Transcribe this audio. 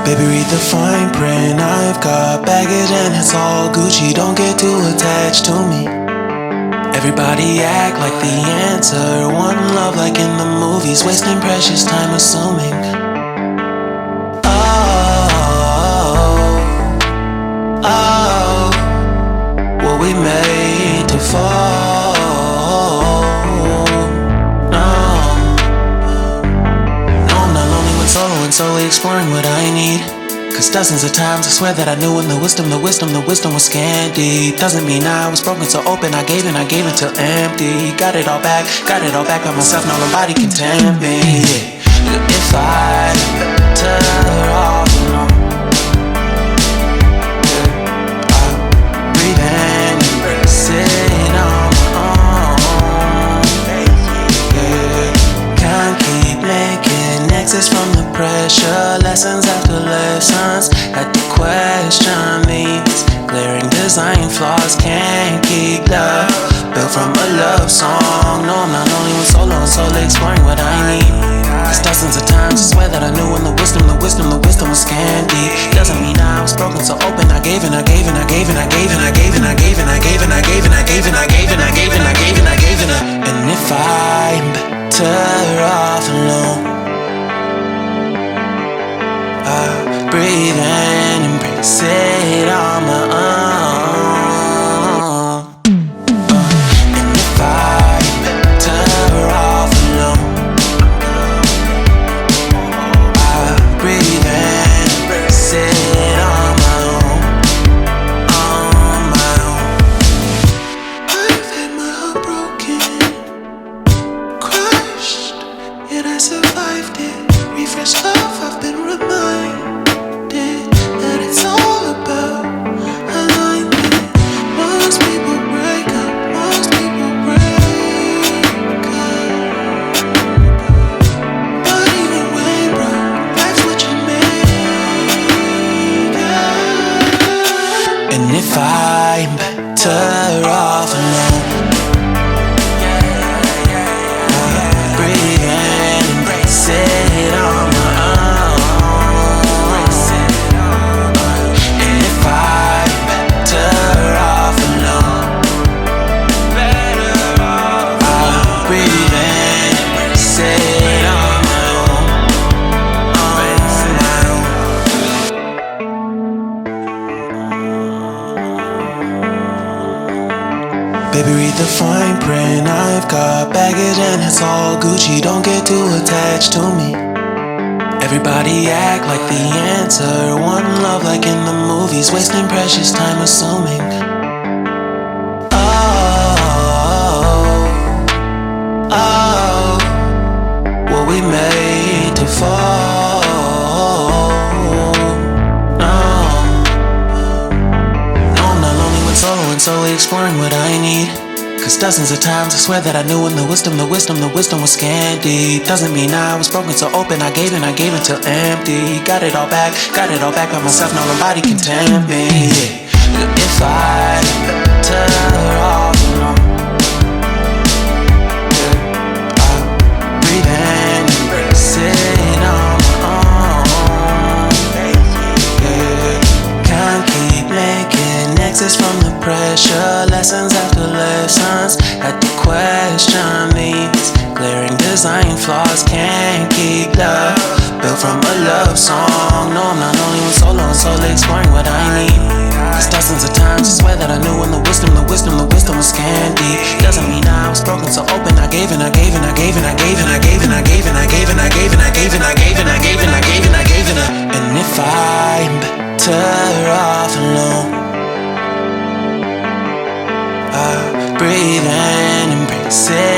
Baby, read the fine print. I've got baggage and it's all Gucci. Don't get too attached to me. Everybody act like the answer. One love like in the movies. Wasting precious time assuming. Oh, were we made to fall? No, I'm not lonely when solo and solely exploring what I need. Cause dozens of times I swear that I knew when the wisdom was scanty. Doesn't mean I was broken so open, I gave till empty. Got it all back by myself, now nobody can tempt me. If I better off alone, breathe in, embrace it on my own. Can't keep making exits from the pressure. Lessons after lessons, had to question these glaring design flaws. Can't keep love built from a love song. No, I'm not only when solo and solely exploring what I need. Cause dozens of times I swear that I knew when the wisdom was scanty. Doesn't mean I was broken so open, I gave and I gave and I gave and I gave and I gave and I gave and I gave and I gave and I gave and I gave and I gave and I gave and I gave and I. And if I'm better off alone, breathe in, embrace it on my own. And if I'm better off alone, breathe in, embrace it on my own, on my own. I've had my heart broken, crushed, yet I survived it. Refresh love, I've been reminded that it's all about alignment. Most people break up, most people break up. But even when broke, life's what you make it. And if I'm better off alone, breathe in, embrace it on my own. And if I'm better off alone, I'll breathe in, embrace it on my own, Baby, read the fine print. I've got baggage and it's all Gucci. Don't get too attached to me. Everybody act like the answer. One love like in the movies. Wasting precious time assuming. Oh, were we made to fall? No, I'm not lonely when solo and solely exploring what I need. Cause dozens of times I swear that I knew when the wisdom was scanty. Doesn't mean I was broken so open, I gave till empty. Got it all back by myself, now nobody can tempt me. If I better off alone, breathe in, embrace it on my own. Can't keep making exits from the pressure. Lessons after lessons, had to question these glaring design flaws. Can't keep love built from a love song. No, I'm not only when solo and solely exploring what I need. Cause dozens of times I swear that I knew when the wisdom was scanty. Doesn't mean I was broken so open, I gave and I gave and I gave and I gave and I gave and I gave and I gave and I gave and I gave and I gave and I gave and I gave and I gave and I. And if I'm better off alone, breathe in, embrace it